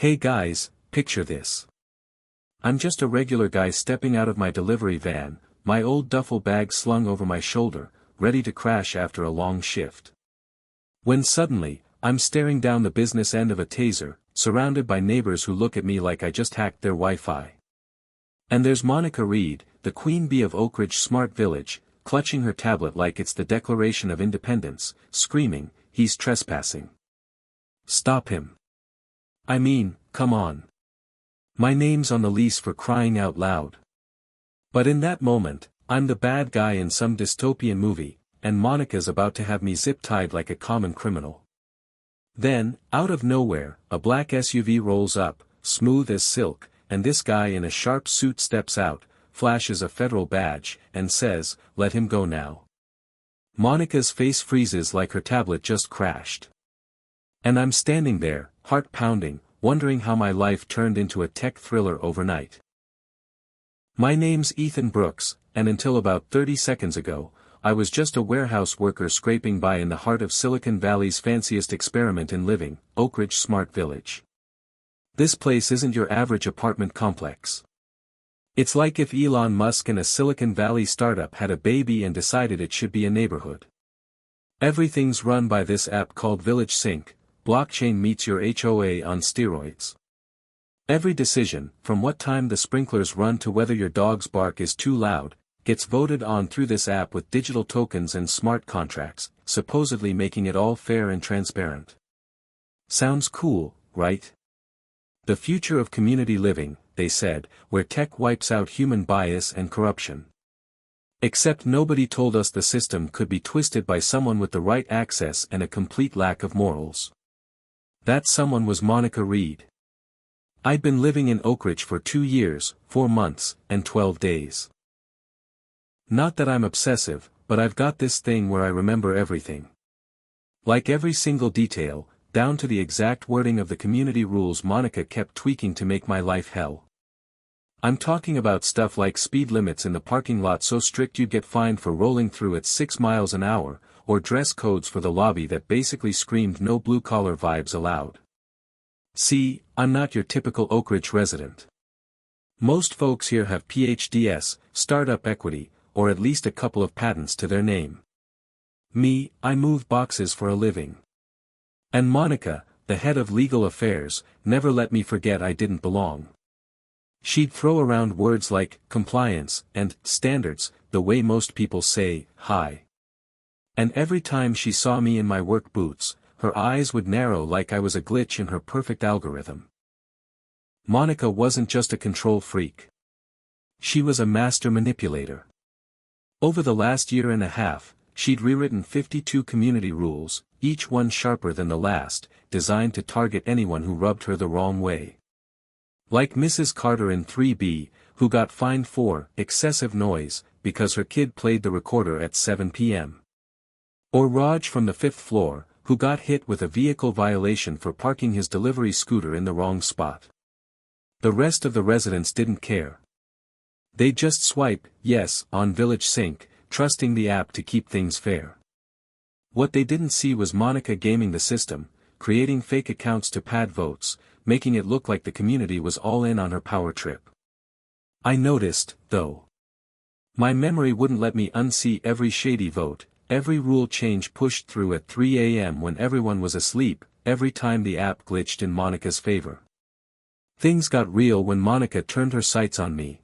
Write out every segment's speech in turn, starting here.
Hey guys, picture this. I'm just a regular guy stepping out of my delivery van, my old duffel bag slung over my shoulder, ready to crash after a long shift. When suddenly, I'm staring down the business end of a taser, surrounded by neighbors who look at me like I just hacked their Wi-Fi. And there's Monica Reed, the queen bee of Oakridge Smart Village, clutching her tablet like it's the Declaration of Independence, screaming, "He's trespassing. Stop him. I mean, come on. My name's on the lease for crying out loud." But in that moment, I'm the bad guy in some dystopian movie, and Monica's about to have me zip-tied like a common criminal. Then, out of nowhere, a black SUV rolls up, smooth as silk, and this guy in a sharp suit steps out, flashes a federal badge, and says, "Let him go now." Monica's face freezes like her tablet just crashed. And I'm standing there, heart pounding, wondering how my life turned into a tech thriller overnight. My name's Ethan Brooks, and until about 30 seconds ago, I was just a warehouse worker scraping by in the heart of Silicon Valley's fanciest experiment in living, Oakridge Smart Village. This place isn't your average apartment complex. It's like if Elon Musk and a Silicon Valley startup had a baby and decided it should be a neighborhood. Everything's run by this app called Village Sync. Blockchain meets your HOA on steroids. Every decision, from what time the sprinklers run to whether your dog's bark is too loud, gets voted on through this app with digital tokens and smart contracts, supposedly making it all fair and transparent. Sounds cool, right? The future of community living, they said, where tech wipes out human bias and corruption. Except nobody told us the system could be twisted by someone with the right access and a complete lack of morals. That someone was Monica Reed. I'd been living in Oakridge for 2 years, 4 months, and 12 days. Not that I'm obsessive, but I've got this thing where I remember everything. Like every single detail, down to the exact wording of the community rules Monica kept tweaking to make my life hell. I'm talking about stuff like speed limits in the parking lot so strict you'd get fined for rolling through at 6 miles an hour, or dress codes for the lobby that basically screamed no blue-collar vibes allowed. See, I'm not your typical Oakridge resident. Most folks here have PhDs, startup equity, or at least a couple of patents to their name. Me, I move boxes for a living. And Monica, the head of legal affairs, never let me forget I didn't belong. She'd throw around words like compliance and standards, the way most people say hi. And every time she saw me in my work boots, her eyes would narrow like I was a glitch in her perfect algorithm. Monica wasn't just a control freak. She was a master manipulator. Over the last year and a half, she'd rewritten 52 community rules, each one sharper than the last, designed to target anyone who rubbed her the wrong way. Like Mrs. Carter in 3B, who got fined for excessive noise because her kid played the recorder at 7 p.m. Or Raj from the 5th floor, who got hit with a vehicle violation for parking his delivery scooter in the wrong spot. The rest of the residents didn't care. They'd just swipe yes on Village Sync, trusting the app to keep things fair. What they didn't see was Monica gaming the system, creating fake accounts to pad votes, making it look like the community was all in on her power trip. I noticed, though. My memory wouldn't let me unsee every shady vote, every rule change pushed through at 3 a.m. when everyone was asleep, every time the app glitched in Monica's favor. Things got real when Monica turned her sights on me.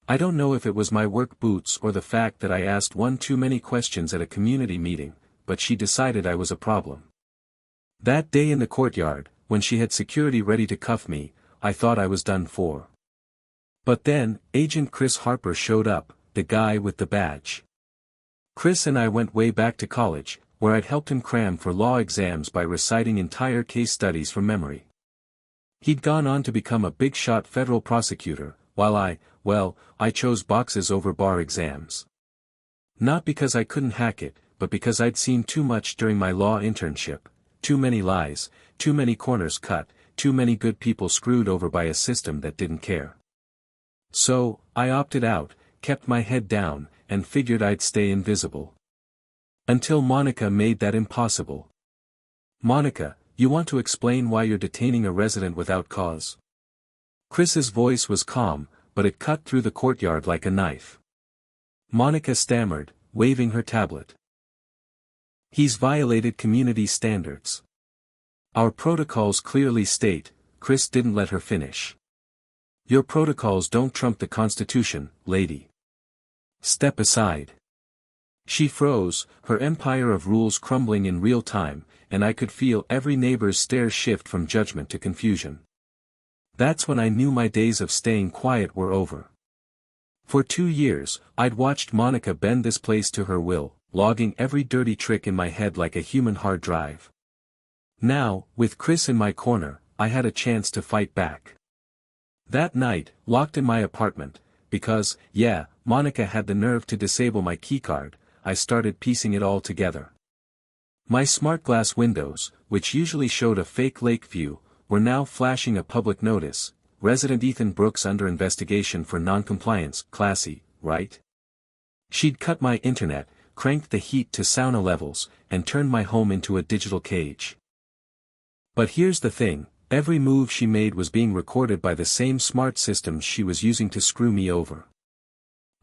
I don't know if it was my work boots or the fact that I asked one too many questions at a community meeting, but she decided I was a problem. That day in the courtyard, when she had security ready to cuff me, I thought I was done for. But then, Agent Chris Harper showed up, the guy with the badge. Chris and I went way back to college, where I'd helped him cram for law exams by reciting entire case studies from memory. He'd gone on to become a big-shot federal prosecutor, while I chose boxes over bar exams. Not because I couldn't hack it, but because I'd seen too much during my law internship, too many lies, too many corners cut, too many good people screwed over by a system that didn't care. So, I opted out, kept my head down, and figured I'd stay invisible. Until Monica made that impossible. Monica, You want to explain why you're detaining a resident without cause? Chris's voice was calm, but it cut through the courtyard like a knife. Monica stammered, waving her tablet. He's violated community standards. Our protocols clearly state. Chris didn't let her finish. Your protocols don't trump the Constitution, lady. Step aside. She froze, her empire of rules crumbling in real time, and I could feel every neighbor's stare shift from judgment to confusion. That's when I knew my days of staying quiet were over. For 2 years, I'd watched Monica bend this place to her will, logging every dirty trick in my head like a human hard drive. Now, with Chris in my corner, I had a chance to fight back. That night, locked in my apartment, because, yeah, Monica had the nerve to disable my keycard, I started piecing it all together. My smart glass windows, which usually showed a fake lake view, were now flashing a public notice: resident Ethan Brooks under investigation for noncompliance. Classy, right? She'd cut my internet, cranked the heat to sauna levels, and turned my home into a digital cage. But here's the thing, every move she made was being recorded by the same smart systems she was using to screw me over.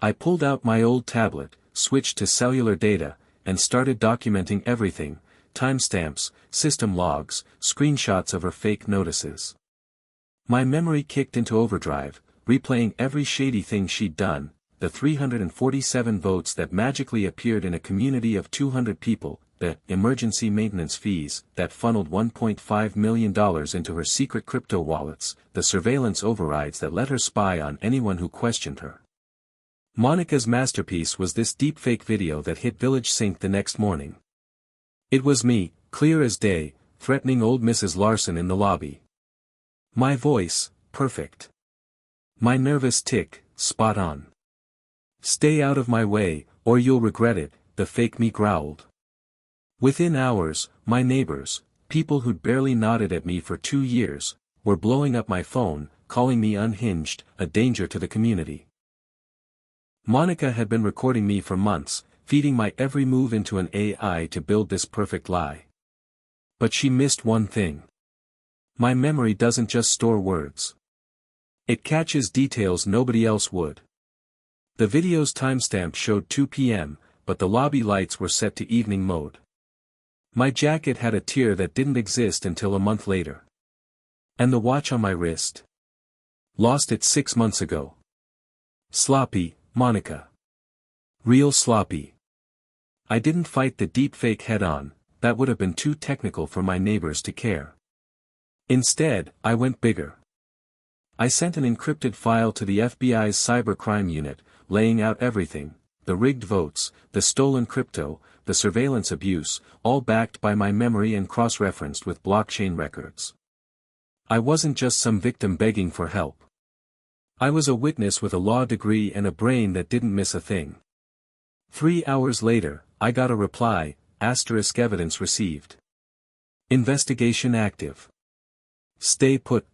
I pulled out my old tablet, switched to cellular data, and started documenting everything: timestamps, system logs, screenshots of her fake notices. My memory kicked into overdrive, replaying every shady thing she'd done: the 347 votes that magically appeared in a community of 200 people, the emergency maintenance fees that funneled $1.5 million into her secret crypto wallets, the surveillance overrides that let her spy on anyone who questioned her. Monica's masterpiece was this deepfake video that hit Village Sync the next morning. It was me, clear as day, threatening old Mrs. Larson in the lobby. My voice, perfect. My nervous tick, spot on. "Stay out of my way, or you'll regret it," the fake me growled. Within hours, my neighbors, people who'd barely nodded at me for 2 years, were blowing up my phone, calling me unhinged, a danger to the community. Monica had been recording me for months, feeding my every move into an AI to build this perfect lie. But she missed one thing. My memory doesn't just store words. It catches details nobody else would. The video's timestamp showed 2 p.m., but the lobby lights were set to evening mode. My jacket had a tear that didn't exist until a month later. And the watch on my wrist? Lost it 6 months ago. Sloppy, Monica. Real sloppy. I didn't fight the deepfake head-on, that would have been too technical for my neighbors to care. Instead, I went bigger. I sent an encrypted file to the FBI's cybercrime unit, laying out everything: the rigged votes, the stolen crypto, the surveillance abuse, all backed by my memory and cross-referenced with blockchain records. I wasn't just some victim begging for help. I was a witness with a law degree and a brain that didn't miss a thing. 3 hours later, I got a reply: evidence received. Investigation active. Stay put,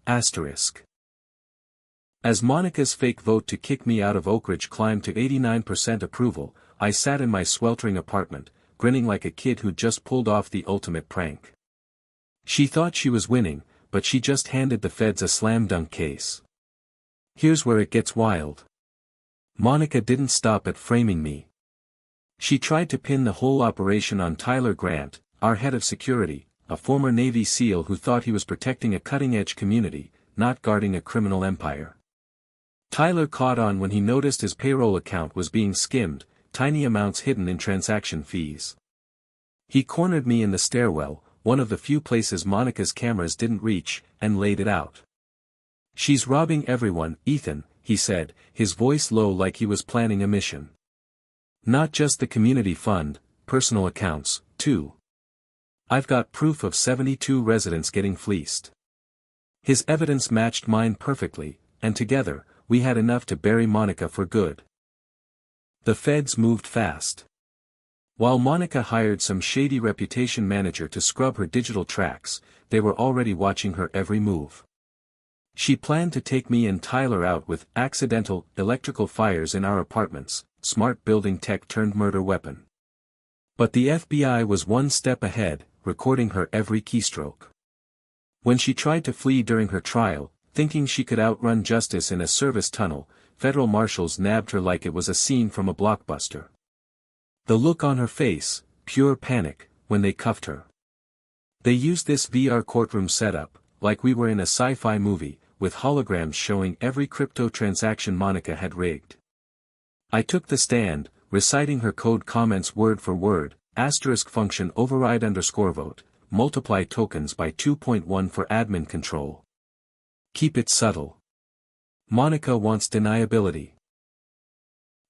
As Monica's fake vote to kick me out of Oakridge climbed to 89% approval, I sat in my sweltering apartment, grinning like a kid who'd just pulled off the ultimate prank. She thought she was winning, but she just handed the feds a slam dunk case. Here's where it gets wild. Monica didn't stop at framing me. She tried to pin the whole operation on Tyler Grant, our head of security, a former Navy SEAL who thought he was protecting a cutting-edge community, not guarding a criminal empire. Tyler caught on when he noticed his payroll account was being skimmed, tiny amounts hidden in transaction fees. He cornered me in the stairwell, one of the few places Monica's cameras didn't reach, and laid it out. "She's robbing everyone, Ethan," he said, his voice low like he was planning a mission. "Not just the community fund, personal accounts, too. I've got proof of 72 residents getting fleeced." His evidence matched mine perfectly, and together, we had enough to bury Monica for good. The feds moved fast. While Monica hired some shady reputation manager to scrub her digital tracks, they were already watching her every move. She planned to take me and Tyler out with accidental electrical fires in our apartments, smart building tech turned murder weapon. But the FBI was one step ahead, recording her every keystroke. When she tried to flee during her trial, thinking she could outrun justice in a service tunnel, federal marshals nabbed her like it was a scene from a blockbuster. The look on her face, pure panic, when they cuffed her. They used this VR courtroom setup, like we were in a sci-fi movie, with holograms showing every crypto transaction Monica had rigged. I took the stand, reciting her code comments word for word, asterisk function override underscore vote, multiply tokens by 2.1 for admin control. Keep it subtle. Monica wants deniability.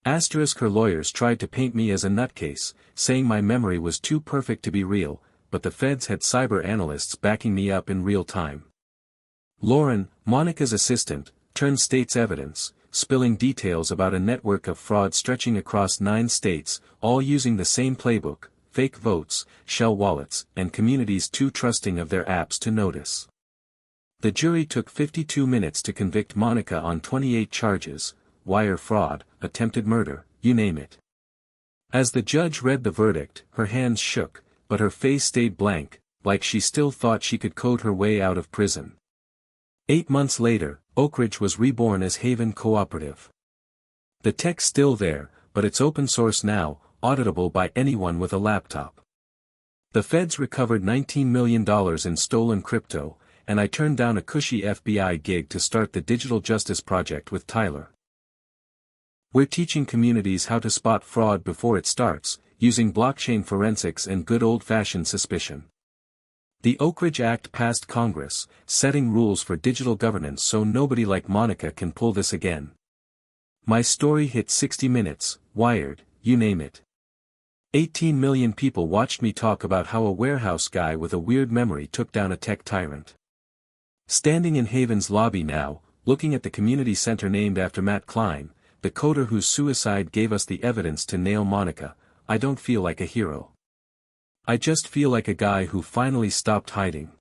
Asterisk her lawyers tried to paint me as a nutcase, saying my memory was too perfect to be real, but the feds had cyber analysts backing me up in real time. Lauren, Monica's assistant, turned state's evidence, spilling details about a network of fraud stretching across 9 states, all using the same playbook, fake votes, shell wallets, and communities too trusting of their apps to notice. The jury took 52 minutes to convict Monica on 28 charges, wire fraud, attempted murder, you name it. As the judge read the verdict, her hands shook, but her face stayed blank, like she still thought she could code her way out of prison. 8 months later, Oakridge was reborn as Haven Cooperative. The tech's still there, but it's open source now, auditable by anyone with a laptop. The feds recovered $19 million in stolen crypto, and I turned down a cushy FBI gig to start the Digital Justice Project with Tyler. We're teaching communities how to spot fraud before it starts, using blockchain forensics and good old-fashioned suspicion. The Oakridge Act passed Congress, setting rules for digital governance so nobody like Monica can pull this again. My story hit 60 minutes, Wired, you name it. 18 million people watched me talk about how a warehouse guy with a weird memory took down a tech tyrant. Standing in Haven's lobby now, looking at the community center named after Matt Klein, the coder whose suicide gave us the evidence to nail Monica, I don't feel like a hero. I just feel like a guy who finally stopped hiding.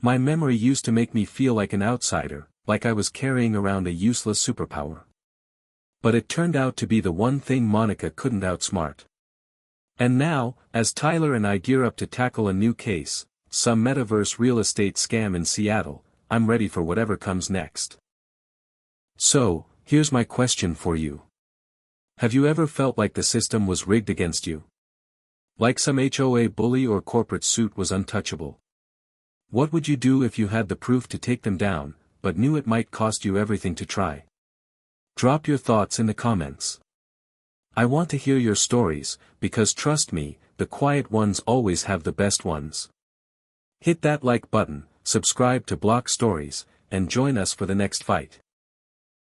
My memory used to make me feel like an outsider, like I was carrying around a useless superpower. But it turned out to be the one thing Monica couldn't outsmart. And now, as Tyler and I gear up to tackle a new case, some metaverse real estate scam in Seattle, I'm ready for whatever comes next. So, here's my question for you. Have you ever felt like the system was rigged against you? Like some HOA bully or corporate suit was untouchable? What would you do if you had the proof to take them down, but knew it might cost you everything to try? Drop your thoughts in the comments. I want to hear your stories, because trust me, the quiet ones always have the best ones. Hit that like button, subscribe to Block Stories, and join us for the next fight.